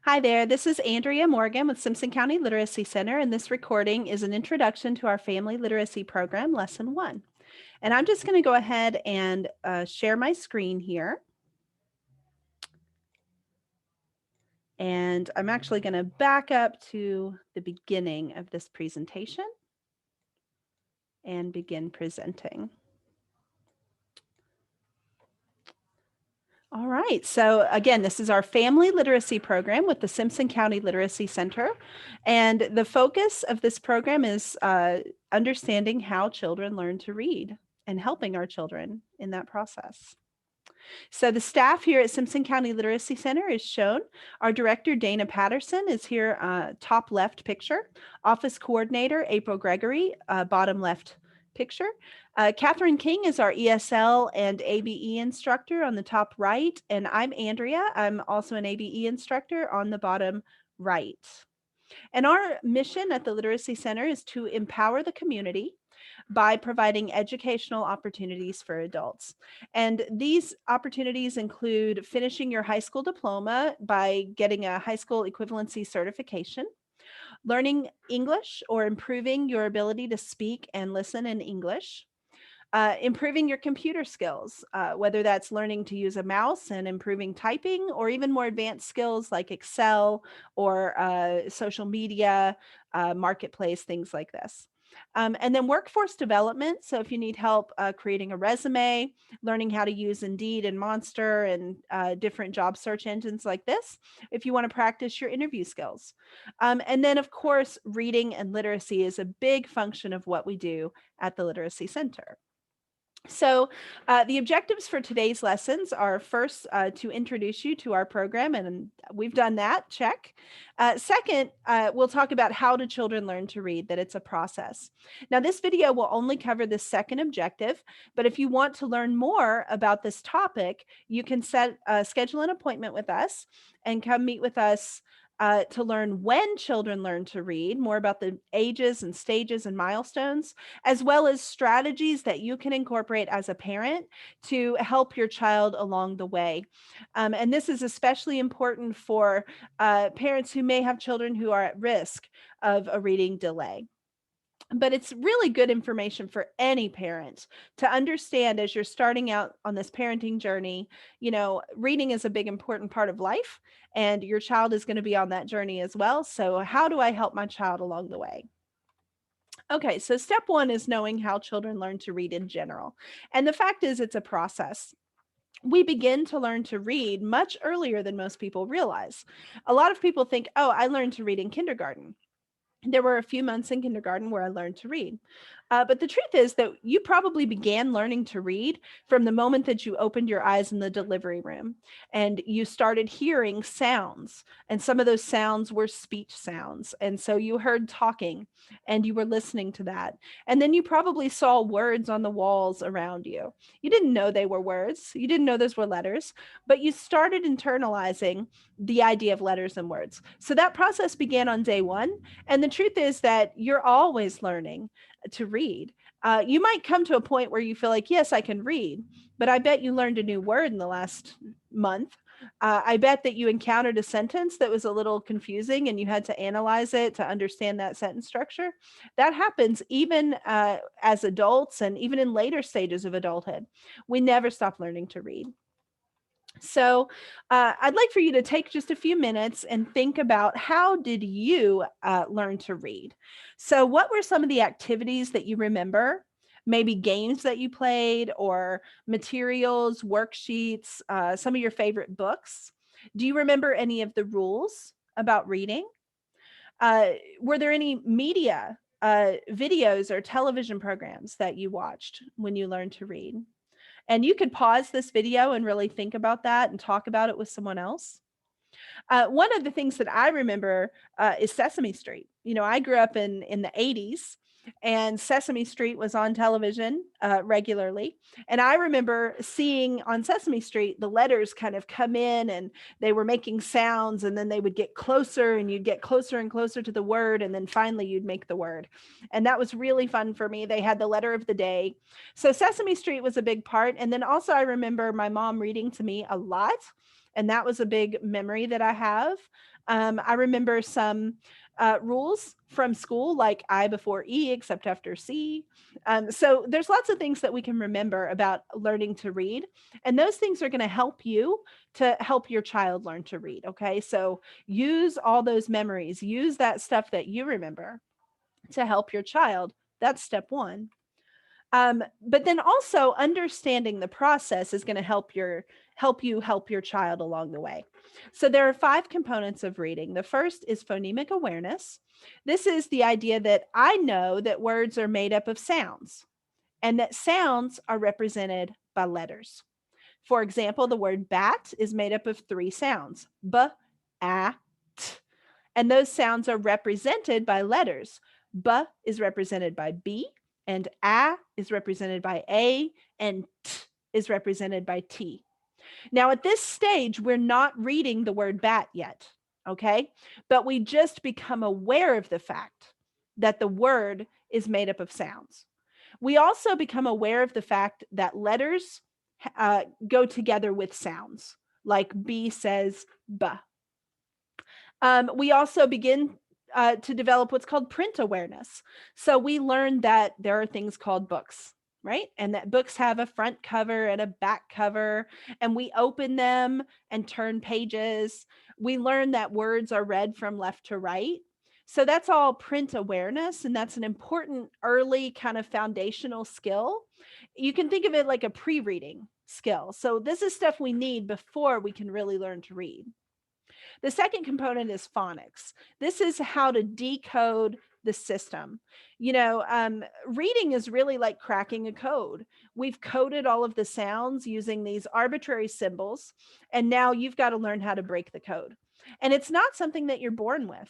Hi there, this is Andrea Morgan with Simpson County Literacy Center, and this recording is an introduction to our Family Literacy Program, Lesson 1. And I'm just going to go ahead and share my screen here. And I'm actually going to back up to the beginning of this presentation and begin presenting. All right, so again, this is our family literacy program with the Simpson County Literacy Center. And the focus of this program is understanding how children learn to read and helping our children in that process. So the staff here at Simpson County Literacy Center is shown. Our director, Dana Patterson, is here, top left picture. Office coordinator, April Gregory, bottom left picture. Catherine King is our ESL and ABE instructor on the top right, and I'm Andrea. I'm also an ABE instructor on the bottom right. And our mission at the Literacy Center is to empower the community by providing educational opportunities for adults. And these opportunities include finishing your high school diploma by getting a high school equivalency certification, learning English or improving your ability to speak and listen in English, improving your computer skills, whether that's learning to use a mouse and improving typing, or even more advanced skills like Excel or social media, marketplace, things like this. And then workforce development. So if you need help creating a resume, learning how to use Indeed and Monster and different job search engines like this, if you want to practice your interview skills. And then, of course, reading and literacy is a big function of what we do at the Literacy Center. So the objectives for today's lessons are first to introduce you to our program, and we've done that, check. Second, we'll talk about how do children learn to read, that it's a process. Now this video will only cover the second objective, but if you want to learn more about this topic, you can schedule an appointment with us and come meet with us to learn when children learn to read, more about the ages and stages and milestones, as well as strategies that you can incorporate as a parent to help your child along the way. And this is especially important for parents who may have children who are at risk of a reading delay. But it's really good information for any parent to understand as you're starting out on this parenting journey. You know, reading is a big important part of life, and your child is going to be on that journey as well. So how do I help my child along the way? Okay, so step one is knowing how children learn to read in general. And the fact is, it's a process. We begin to learn to read much earlier than most people realize. A lot of people think, oh, I learned to read in kindergarten. There were a few months in kindergarten where I learned to read. But the truth is that you probably began learning to read from the moment that you opened your eyes in the delivery room and you started hearing sounds. And some of those sounds were speech sounds. And so you heard talking and you were listening to that. And then you probably saw words on the walls around you. You didn't know they were words. You didn't know those were letters, but you started internalizing the idea of letters and words. So that process began on day one. And the truth is that you're always learning to read. You might come to a point where you feel like, yes, I can read, but I bet you learned a new word in the last month. I bet that you encountered a sentence that was a little confusing and you had to analyze it to understand that sentence structure. That happens even as adults and even in later stages of adulthood. We never stop learning to read. So I'd like for you to take just a few minutes and think about how did you learn to read? So what were some of the activities that you remember? Maybe games that you played or materials, worksheets, some of your favorite books. Do you remember any of the rules about reading? Were there any media, videos or television programs that you watched when you learned to read? And you could pause this video and really think about that and talk about it with someone else. One of the things that I remember is Sesame Street. You know, I grew up in the 80s, and Sesame Street was on television regularly. And I remember seeing on Sesame Street the letters kind of come in and they were making sounds, and then they would get closer and you'd get closer and closer to the word. And then finally you'd make the word. And that was really fun for me. They had the letter of the day. So Sesame Street was a big part. And then also I remember my mom reading to me a lot. And that was a big memory that I have. I remember some rules from school, like I before E, except after C. So there's lots of things that we can remember about learning to read. And those things are going to help you to help your child learn to read. Okay. So use all those memories, use that stuff that you remember to help your child. That's step one. But then also understanding the process is going to help you help your child along the way. So there are 5 components of reading. The first is phonemic awareness. This is the idea that I know that words are made up of sounds and that sounds are represented by letters. For example, the word bat is made up of 3 sounds: b, a, t. And those sounds are represented by letters. B is represented by B, and A is represented by A, and T is represented by T. Now, at this stage, we're not reading the word bat yet, okay? But we just become aware of the fact that the word is made up of sounds. We also become aware of the fact that letters go together with sounds, like B says B. We also begin to develop what's called print awareness. So we learn that there are things called books, right? And that books have a front cover and a back cover, and we open them and turn pages. We learn that words are read from left to right. So that's all print awareness, and that's an important early kind of foundational skill. You can think of it like a pre-reading skill. So this is stuff we need before we can really learn to read. The second component is phonics. This is how to decode the system. Reading is really like cracking a code. We've coded all of the sounds using these arbitrary symbols, and now you've got to learn how to break the code. And it's not something that you're born with.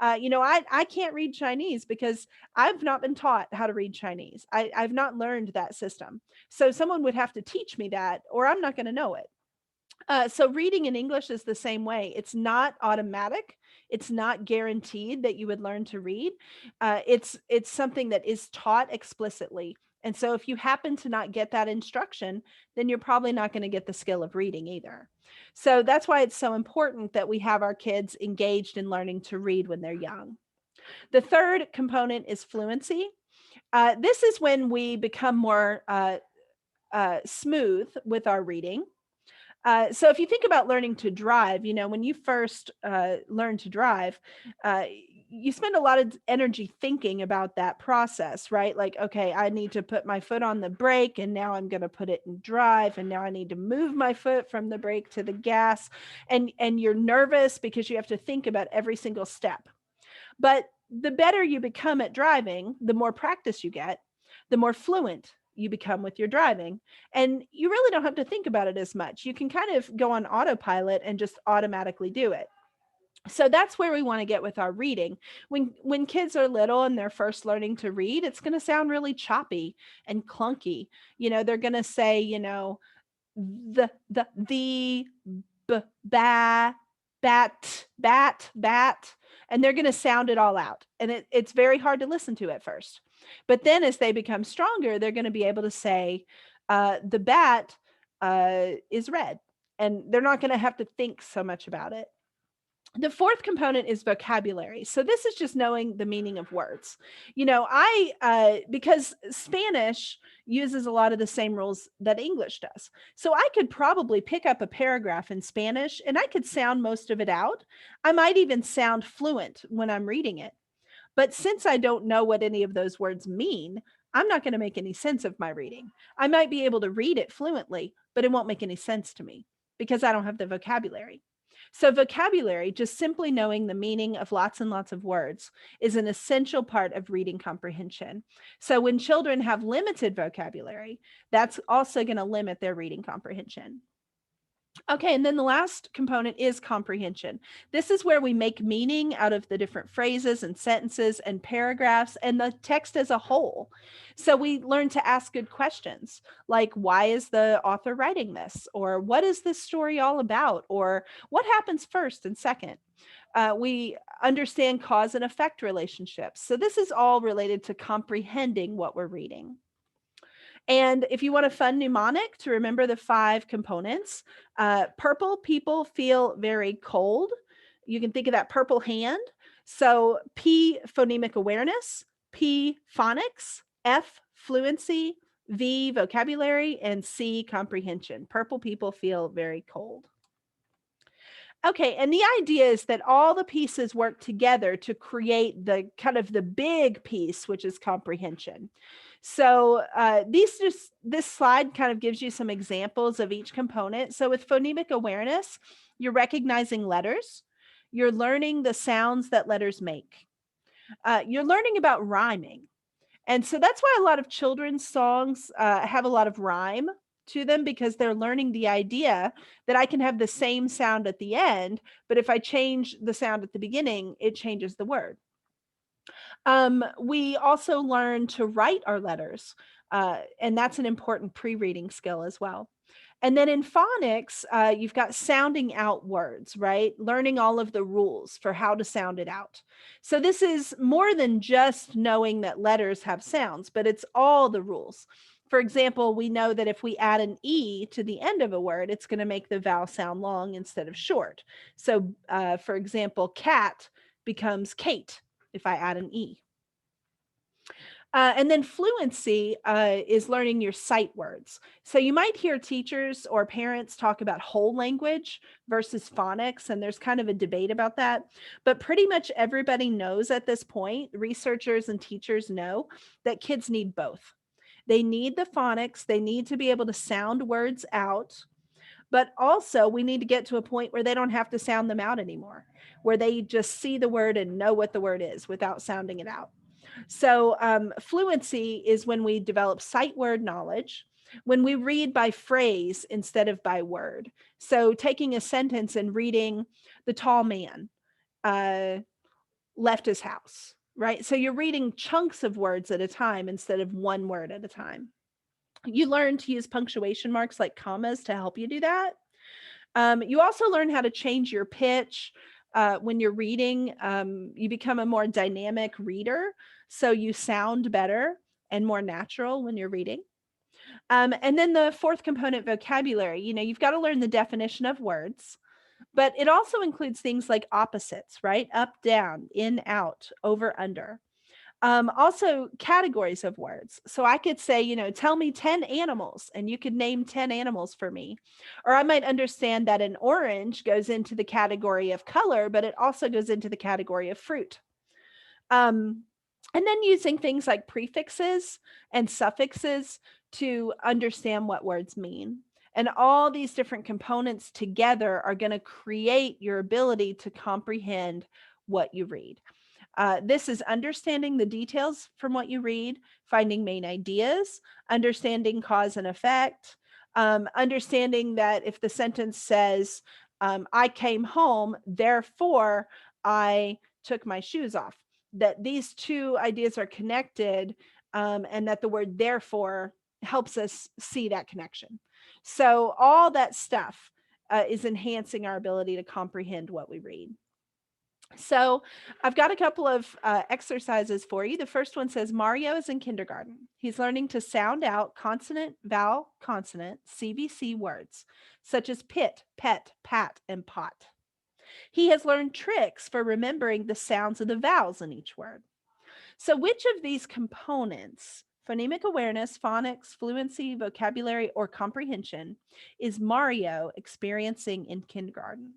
I can't read Chinese because I've not been taught how to read Chinese. I've not learned that system. So someone would have to teach me that, or I'm not going to know it. So reading in English is the same way. It's not automatic. It's not guaranteed that you would learn to read. It's something that is taught explicitly. And so if you happen to not get that instruction, then you're probably not going to get the skill of reading either. So that's why it's so important that we have our kids engaged in learning to read when they're young. The third component is fluency. This is when we become more smooth with our reading. So if you think about learning to drive, when you first learn to drive, you spend a lot of energy thinking about that process, right? Like, okay, I need to put my foot on the brake, and now I'm going to put it in drive, and now I need to move my foot from the brake to the gas, and you're nervous because you have to think about every single step. But the better you become at driving, the more practice you get, the more fluent you become with your driving. And you really don't have to think about it as much. You can kind of go on autopilot and just automatically do it. So that's where we want to get with our reading. When kids are little and they're first learning to read, it's going to sound really choppy and clunky. They're going to say, the, b, ba, bat, and they're going to sound it all out. And it's very hard to listen to at first. But then as they become stronger, they're going to be able to say, the bat is red. And they're not going to have to think so much about it. The fourth component is vocabulary. So this is just knowing the meaning of words. Because Spanish uses a lot of the same rules that English does. So I could probably pick up a paragraph in Spanish and I could sound most of it out. I might even sound fluent when I'm reading it. But since I don't know what any of those words mean, I'm not going to make any sense of my reading. I might be able to read it fluently, but it won't make any sense to me because I don't have the vocabulary. So vocabulary, just simply knowing the meaning of lots and lots of words, is an essential part of reading comprehension. So when children have limited vocabulary, that's also going to limit their reading comprehension. Okay, and then the last component is comprehension. This is where we make meaning out of the different phrases and sentences and paragraphs and the text as a whole. So we learn to ask good questions like, why is the author writing this? Or what is this story all about? Or what happens first and second? We understand cause and effect relationships. So this is all related to comprehending what we're reading. And if you want a fun mnemonic to remember the 5 components, purple people feel very cold. You can think of that purple hand. So P, phonemic awareness, P, phonics, F, fluency, V, vocabulary, and C, comprehension. Purple people feel very cold. Okay, and the idea is that all the pieces work together to create the kind of the big piece, which is comprehension. So this slide kind of gives you some examples of each component. So with phonemic awareness, you're recognizing letters, you're learning the sounds that letters make, you're learning about rhyming. And so that's why a lot of children's songs have a lot of rhyme to them, because they're learning the idea that I can have the same sound at the end, but if I change the sound at the beginning, it changes the word. We also learn to write our letters, and that's an important pre-reading skill as well. And then in phonics, you've got sounding out words, right? Learning all of the rules for how to sound it out. So this is more than just knowing that letters have sounds, but it's all the rules. For example, we know that if we add an E to the end of a word, it's going to make the vowel sound long instead of short. So for example, cat becomes Kate if I add an E. And then fluency is learning your sight words. So you might hear teachers or parents talk about whole language versus phonics, and there's kind of a debate about that. But pretty much everybody knows at this point, researchers and teachers know that kids need both. They need the phonics, they need to be able to sound words out, but also we need to get to a point where they don't have to sound them out anymore, where they just see the word and know what the word is without sounding it out. So fluency is when we develop sight word knowledge, when we read by phrase instead of by word. So taking a sentence and reading, the tall man left his house, right? So you're reading chunks of words at a time instead of one word at a time. You learn to use punctuation marks like commas to help you do that. You also learn how to change your pitch. When you're reading, you become a more dynamic reader. So you sound better and more natural when you're reading. And then the 4th component, vocabulary, you've got to learn the definition of words, but it also includes things like opposites, right? Up, down, in, out, over, under. Also categories of words. So I could say, tell me 10 animals, and you could name 10 animals for me. Or I might understand that an orange goes into the category of color, but it also goes into the category of fruit. And then using things like prefixes and suffixes to understand what words mean. And all these different components together are going to create your ability to comprehend what you read. This is understanding the details from what you read, finding main ideas, understanding cause and effect, understanding that if the sentence says, I came home, therefore I took my shoes off, that these two ideas are connected, and that the word therefore helps us see that connection. So all that stuff is enhancing our ability to comprehend what we read. So I've got a couple of exercises for you. The first one says Mario is in kindergarten. He's learning to sound out consonant, vowel, consonant, CVC words, such as pit, pet, pat, and pot. He has learned tricks for remembering the sounds of the vowels in each word. So which of these components, phonemic awareness, phonics, fluency, vocabulary, or comprehension, is Mario experiencing in kindergarten?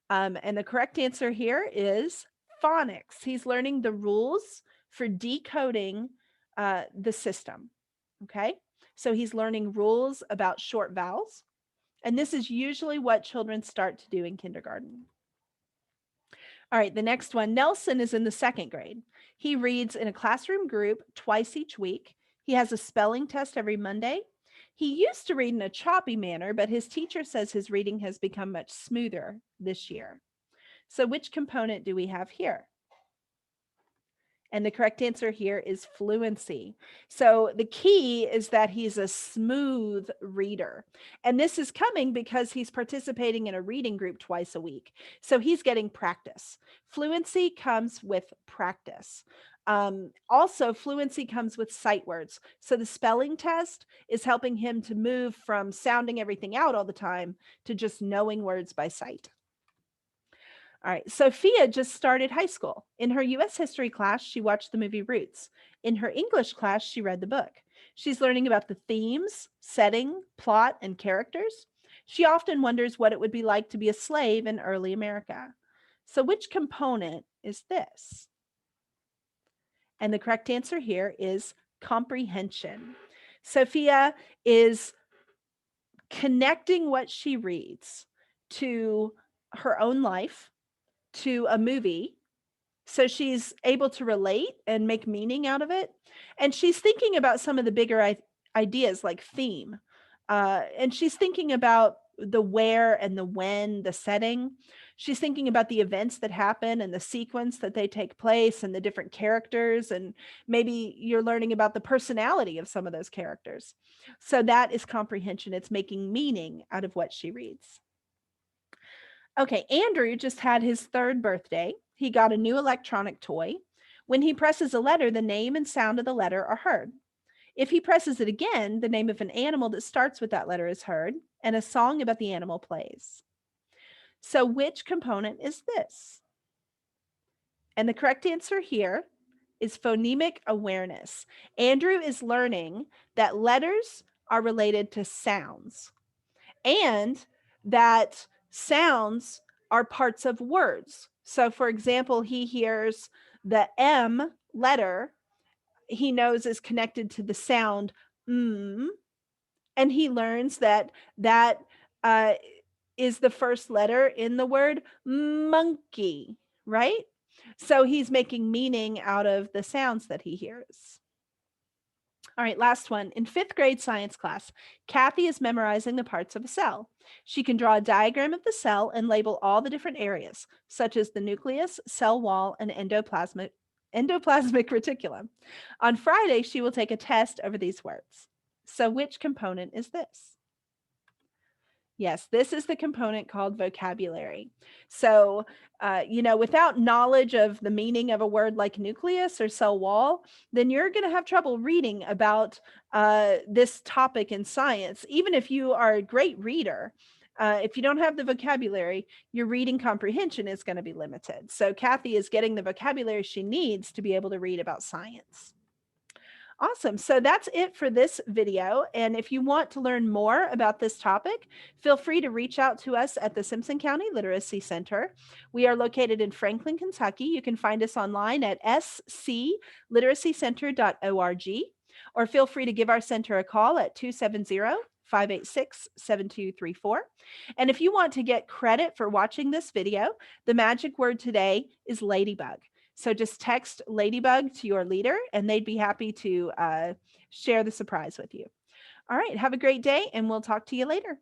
And the correct answer here is phonics. He's learning the rules for decoding the system. Okay. So he's learning rules about short vowels. And this is usually what children start to do in kindergarten. All right, the next one. Nelson is in the 2nd grade. He reads in a classroom group twice each week. He has a spelling test every Monday. He used to read in a choppy manner, but his teacher says his reading has become much smoother this year. So which component do we have here? And the correct answer here is fluency. So the key is that he's a smooth reader. And this is coming because he's participating in a reading group twice a week. So he's getting practice. Fluency comes with practice. Also, fluency comes with sight words. So the spelling test is helping him to move from sounding everything out all the time to just knowing words by sight. All right. Sophia just started high school. In her US history class, she watched the movie Roots. In her English class, she read the book. She's learning about the themes, setting, plot, and characters. She often wonders what it would be like to be a slave in early America. So, which component is this? And the correct answer here is comprehension. Sophia is connecting what she reads to her own life, to a movie. So she's able to relate and make meaning out of it. And she's thinking about some of the bigger ideas like theme. And she's thinking about the where and the when, the setting. She's thinking about the events that happen and the sequence that they take place and the different characters. And maybe you're learning about the personality of some of those characters. So that is comprehension. It's making meaning out of what she reads. Okay, Andrew just had his third birthday. He got a new electronic toy. When he presses a letter, the name and sound of the letter are heard. If he presses it again, the name of an animal that starts with that letter is heard, and a song about the animal plays. So which component is this? And the correct answer here is phonemic awareness. Andrew is learning that letters are related to sounds, and that sounds are parts of words. So, for example, he hears the M letter, he knows is connected to the sound and he learns that that uh, is the first letter in the word monkey, right? So he's making meaning out of the sounds that he hears. All right, last one. In fifth grade science class, Kathy is memorizing the parts of a cell. She can draw a diagram of the cell and label all the different areas, such as the nucleus, cell wall, and endoplasmic reticulum. On Friday, she will take a test over these words. So which component is this? Yes, this is the component called vocabulary. So, without knowledge of the meaning of a word like nucleus or cell wall, then you're going to have trouble reading about this topic in science. Even if you are a great reader, if you don't have the vocabulary, your reading comprehension is going to be limited. So Kathy is getting the vocabulary she needs to be able to read about science. Awesome. So that's it for this video. And if you want to learn more about this topic, feel free to reach out to us at the Simpson County Literacy Center. We are located in Franklin, Kentucky. You can find us online at scliteracycenter.org, or feel free to give our center a call at 270-586-7234. And if you want to get credit for watching this video, the magic word today is ladybug. So just text Ladybug to your leader and they'd be happy to share the surprise with you. All right, have a great day and we'll talk to you later.